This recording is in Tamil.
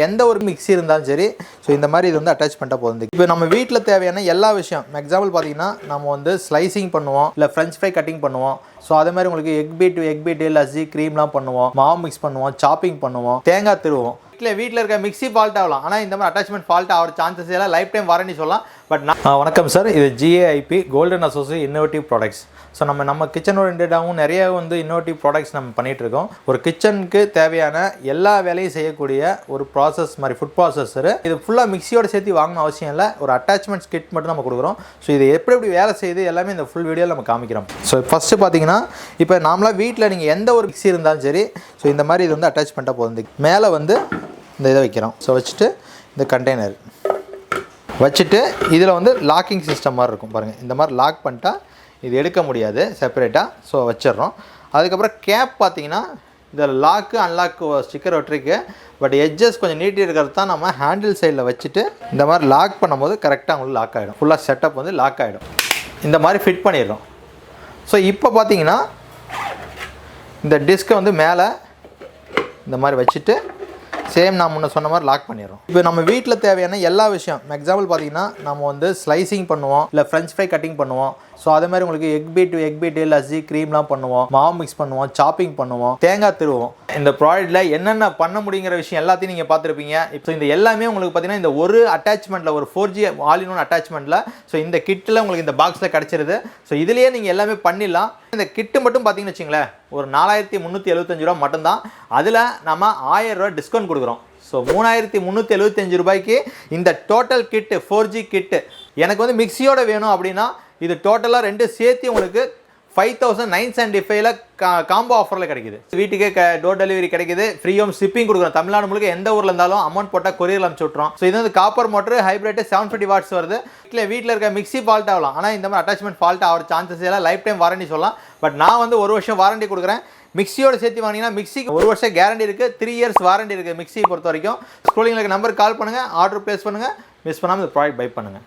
எந்த ஒரு மிக்ஸி இருந்தாலும் சரி, ஸோ இந்த மாதிரி இது வந்து அட்டாச் பண்ணிட்டா போதும். இப்போ நம்ம வீட்டில் தேவையான எல்லா விஷயம், எக்ஸாம்பிள் பார்த்தீங்கன்னா நம்ம வந்து ஸ்லைசிங் பண்ணுவோம், இல்லை ஃப்ரெஞ்ச் ஃப்ரை கட்டிங் பண்ணுவோம். ஸோ அதே மாதிரி உங்களுக்கு எக் பீட்டு லஸ்ஸி க்ரீம்லாம் பண்ணுவோம், மாவு மிக்ஸ் பண்ணுவோம், சாப்பிங் பண்ணுவோம், தேங்காய் திருவோம். வீட்டில் இருக்க மிக்ஸி ஃபால்ட் ஆகலாம், ஆனால் இந்த மாதிரி அட்டாச்மெண்ட் ஃபால்ட் ஆகிற சான்சஸ் எல்லாம் லைஃப் டைம் வாரண்டி சொல்லலாம். பட் வணக்கம் சார், இது GAIP golden associate innovative products. So நம்ம கிச்சன் ஓரியன்டாகவும் நிறைய வந்து இன்னோவேட்டிவ் ப்ராடக்ட்ஸ் நம்ம பண்ணிகிட்ருக்கோம். ஒரு கிச்சனுக்கு தேவையான எல்லா வேலையும் செய்யக்கூடிய ஒரு ப்ராசஸ் மாதிரி ஃபுட் ப்ராசஸரு. இது ஃபுல்லாக மிக்ஸியோடு சேர்த்து வாங்கணும் அவசியம் இல்லை, ஒரு அட்டாச்மெண்ட்ஸ் கிட் மட்டும் நம்ம கொடுக்குறோம். ஸோ இது எப்படி வேலை செய்யுது எல்லாமே இந்த ஃபுல் வீடியோவில் நம்ம காமிக்கிறோம். ஸோ ஃபஸ்ட்டு பார்த்தீங்கன்னா, இப்போ நார்மலாக வீட்டில் நீங்கள் எந்த ஒரு மிக்ஸி இருந்தாலும் சரி, ஸோ இந்த மாதிரி இது வந்து அட்டாச் பண்ணிட்டா போதும். மேலே வந்து இந்த இதை வைக்கிறோம். ஸோ வச்சுட்டு இந்த கண்டெய்னர் வச்சுட்டு இதில் வந்து லாக்கிங் சிஸ்டம் மாதிரி இருக்கும் பாருங்கள். இந்த மாதிரி லாக் பண்ணிட்டா இது எடுக்க முடியாது செப்பரேட்டாக. ஸோ வச்சிடுறோம். அதுக்கப்புறம் கேப் பார்த்தீங்கன்னா இதில் லாக்கு அன்லாக்கு ஸ்டிக்கர் ஒட்டிருக்கு. பட் எட்ஜஸ் கொஞ்சம் நீட்டி இருக்கிறது தான் நம்ம ஹேண்டில் சைடில் வச்சுட்டு இந்த மாதிரி லாக் பண்ணும்போது கரெக்டாக உங்களுக்கு லாக் ஆகிடும். ஃபுல்லாக செட்டப் வந்து லாக் ஆகிடும். இந்த மாதிரி ஃபிட் பண்ணிடுறோம். ஸோ இப்போ பார்த்தீங்கன்னா இந்த டிஸ்கை வந்து மேலே இந்த மாதிரி வச்சுட்டு சேம் நான் முன்ன சொன்ன மாதிரி லாக் பண்ணிடுறோம். இப்போ நம்ம வீட்டில் தேவையான எல்லா விஷயம், எக்ஸாம்பிள் பார்த்தீங்கன்னா நம்ம வந்து ஸ்லைசிங் பண்ணுவோம், இல்லை ஃப்ரெஞ்ச் ஃப்ரை கட்டிங் பண்ணுவோம். ஸோ அதே மாதிரி உங்களுக்கு எக் பீட்டு லஸ்ஸி க்ரீம்லாம் பண்ணுவோம், மாவு மிக்ஸ் பண்ணுவோம், சாப்பிங் பண்ணுவோம், தேங்காய் திருவோம். இந்த ப்ராடக்ட்டில் என்னென்ன பண்ண முடியுங்கிற விஷயம் எல்லாத்தையும் நீங்கள் பார்த்துருப்பீங்க. இப்போ இந்த எல்லாமே உங்களுக்கு பார்த்தீங்கன்னா இந்த ஒரு அட்டாச்மெண்ட்டில், ஒரு 4G ஆல் இன் ஒன் அட்டாச்மெண்ட்டில், ஸோ இந்த கிட்டில் உங்களுக்கு இந்த பாக்ஸில் கிடச்சிருது. ஸோ இதுலேயே நீங்கள் எல்லாமே பண்ணிடலாம். இந்த கிட்டு மட்டும் பார்த்தீங்கன்னு வச்சுங்களேன், ஒரு 4375 ரூபா மட்டும்தான். அதில் நம்ம 1000 ரூபா டிஸ்கவுண்ட் கொடுக்குறோம். ஸோ 3375 ரூபாய்க்கு இந்த டோட்டல் கிட்டு 4G கிட்டு எனக்கு வந்து மிக்ஸியோட வேணும் அப்படின்னா இது டோட்டலாக ரெண்டு சேர்த்து உங்களுக்கு 5975ல காம்போ ஆஃபரில் கிடைக்குது. வீட்டுக்கே டோர் டெலிவரி கிடைக்குது. ஃப்ரீ ஹோம் ஷிப்பிங் கொடுக்குறோம். தமிழ்நாடு முழுக்க எந்த ஊரில் இருந்தாலும் அமௌண்ட் போட்டால் கொரியரில் அனுப்பிச்சு விட்றோம். ஸோ இது வந்து காப்பர் மோட்டர் ஹைப்ரிட் 750 வாட்ஸ் வருது. வீட்டில் இருக்க மிக்ஸி ஃபால்ட் ஆகலாம், ஆனால் இந்த மாதிரி அட்டாச்மெண்ட் ஃபால்ட் ஆகிற சான்சஸ் எல்லாம் லைஃப் டைம் வாரண்டி சொல்லலாம். பட் நான் வந்து 1 வருஷம் வாரண்டி கொடுக்குறேன். மிக்ஸியோட சேர்த்து வாங்கினீங்கன்னா மிக்ஸிக்கு 1 வருஷம் கேரண்டி இருக்குது, 3 இயர்ஸ் வாரண்டி இருக்குது மிக்ஸியை பொறுத்த வரைக்கும். ஸ்க்ரோலிங்கில் நம்பர் கால் பண்ணுங்கள், ஆர்டர் ப்ளேஸ் பண்ணுங்கள், மிஸ் பண்ணாமல் இந்த ப்ராடக்ட் பை பண்ணுங்கள்.